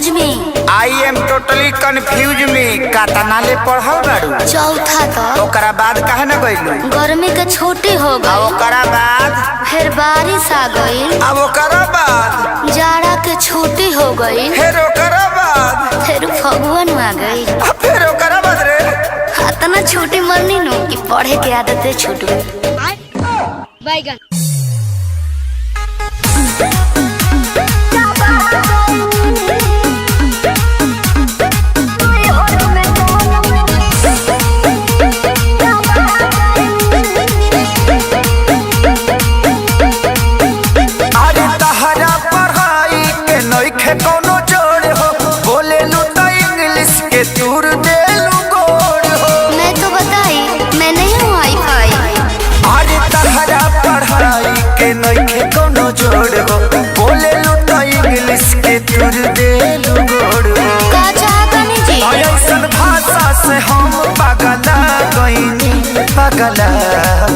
Confuse में। I am totally confuse में। कातना ले पढ़ल बाड़ू? चौथा तक। ओकरा बाद काहे न गइलू? गर्मी के छुट्टी हो गई। ओकरा बाद फिर बारिश आ गई। अब ओकरा बाद जाड़ा के छुट्टी हो गई। फिर ओकरा बाद फिर फगुन आ गई। फिर ओकरा बाद रे इतना छुट्टी मरनी नो कि पढ़े के आदत छूट गई। बैगन कोनो जोड़ हो, बोले लू तो इंग्लिश के तूर दे लू गोड़ हो। मैं तो बताई मैं नहीं हूँ वाईफाई। अरे तहरा पढ़ाई के नइखे कोनो जोड़ हो, बोले लू तो इंग्लिश के तूर दे लू गोड़ हो। का चाहतनी जी? ऐसन भाषा से हम पगला गइनी, पगला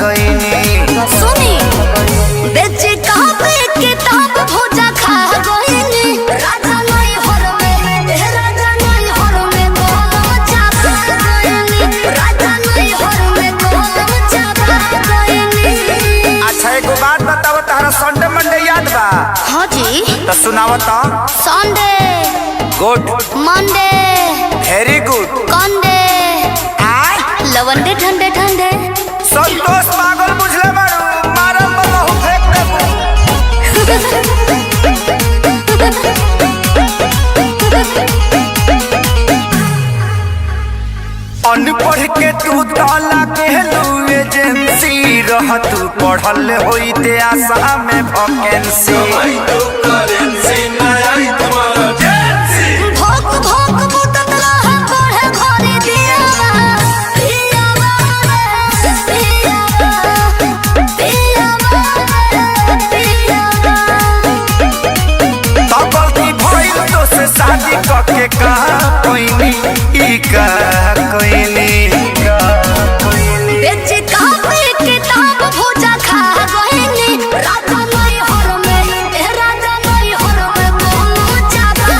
गइनी। सुनी बेचे कापे किताब भोजा खा गइनी। राजा नहीं हर में, राजा नहीं हर में गोलम चापा गइनी। राजा नहीं हर में गोलम चापा गइनी। अच्छा एगो बात बताओ, तहरा संडे मंडे याद बा? हाँ जी। तो सुनाओ तो। Sunday, good, Monday, very good, कंडे, लवंडे ठंडे ठंडे। संतोष पागल बुझले बारू, मारल बहु फेंक देबू। अनपढ़ के तू ताला कहलू एजेंसी रह, तू पढ़ल होई ते आशा में वैकेंसी। भोग भोग बुतत रहे पढ़े घरे दियावा। पियावा रे पियावा, पियावा रे पियावा। तो गलती भइल तो से शादी करके कहा कोइनी, ई का कोइनी। बेचे कापे किताब भोजा खा गइनी। राजा नहीं हर में, राजा नहीं हर में गोलम चापा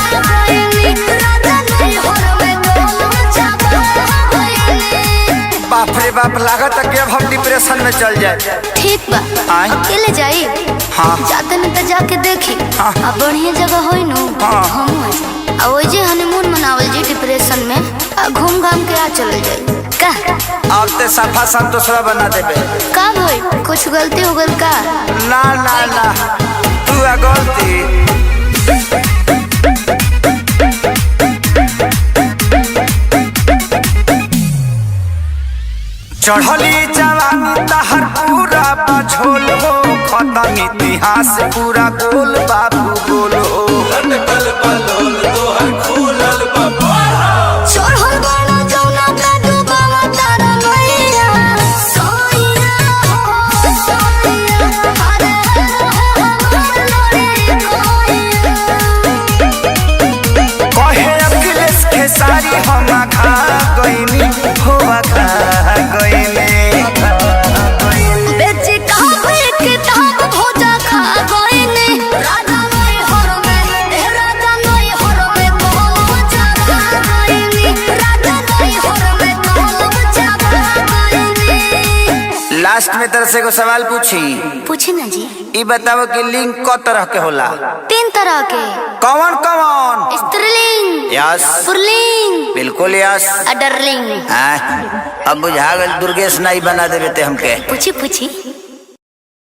गइनी। राजा नहीं हर में गोलम चापा गइनी। बाप रे बाप, लागत है कि अब हम डिप्रेशन में चल जाए। ठीक बा, आय? अकेले जाई? हाँ। जाते में तो जाके देखी। हाँ। अब बढ़िया जगह होई नु। हाँ। हम आ ओजे हनीमून मनावल जी डिप्रेशन में। आ घूम घाम के आ चल जाई का? अब ते सफा संतोषरा बना देबे। का भाई कुछ गलती हो गल का? ना ना ना, तू आ गलती। चढ़ली जवानी तहर पूरा बझोल हो, खत्म इतिहास पूरा गोल बाबू गोल हो। चढ़ल बाड़ा जौना पे डूबावा तारा नैया। सोइया हो सोइया, अरे हमार लड़ी कोइया। कहे अखिलेश खेसारी हम खा गइनी, हो खा गइनी। बेचे कापे किताब भोजा खा गइनी। राजा नहीं हर में, राजा नहीं हर में गोलम चापा गइनी। राजा नहीं हर में गोलम चापा गइनी। लास्ट में तरह से एगो सवाल पूछी ना जी। ई बताओ कि लिंग क तरह के होला? 3 तरह के। कौन कौन? स्त्रीलिंग, यस, पुल्लिंग, बिल्कुल यस। अडरलिंग। अब बुझा गल दुर्गेश नाई बना देवे ते हमके। पूछी